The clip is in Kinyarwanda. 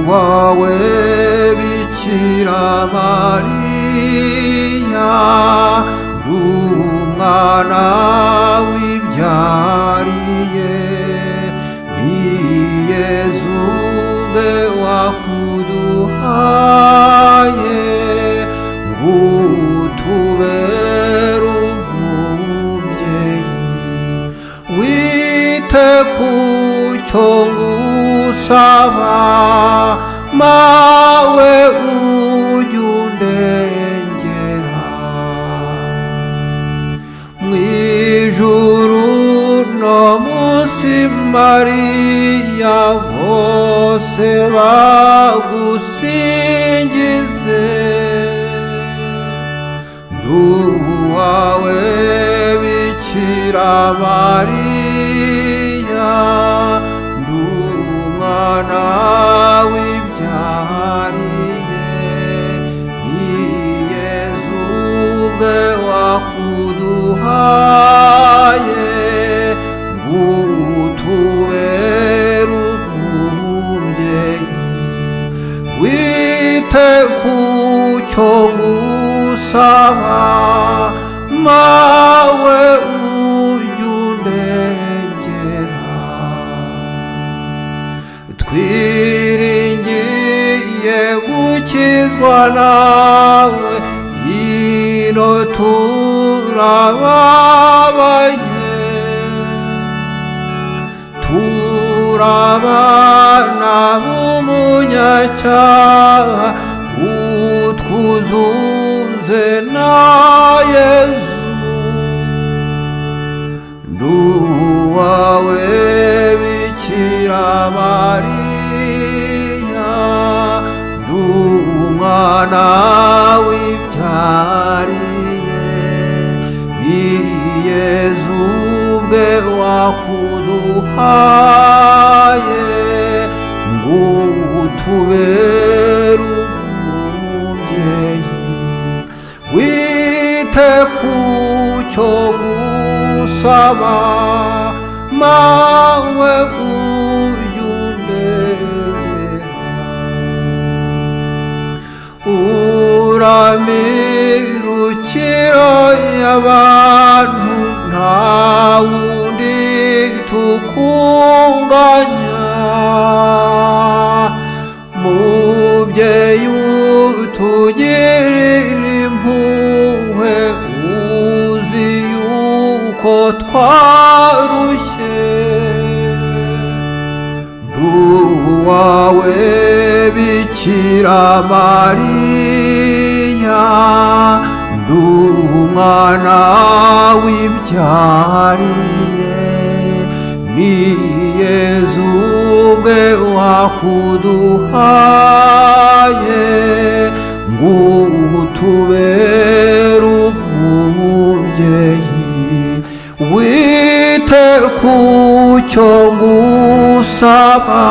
wawe Bikira Mariya umwana wibyariye ni Yezu ubwe wakuduhaye ngutubere umubyeyi wite kucyo ngusaba mawe ujye undengera mwijuru no munsi Mariya bose bagusingize nduwawe Bikira Mariya ndumwana wibyariye ni Yezu ubwe wakuduhaye ngutubere umubyeyi wite kucyo ngusaba mawe ujye undengera twiringiye gukizwa nawe ino turababaye turabana b'umunyacyaha utwuzuze na Yezu nduwawe Bikira Mariya ndumwana wibyariye ni Yezu ubwe wakuduhaye ngutubere umubyeyi wite kucyo ngusaba mawe ujye undengera uramirukira y'abantu nta wundi tukunganya mubyeyi utugirire impuhwe uzi yuko twarushye nduwawe Bikira Mariya ndumwana wibyariye ni Yezu ubwe wakuduhaye ngutubere umubyeyi wite kucyo ngusaba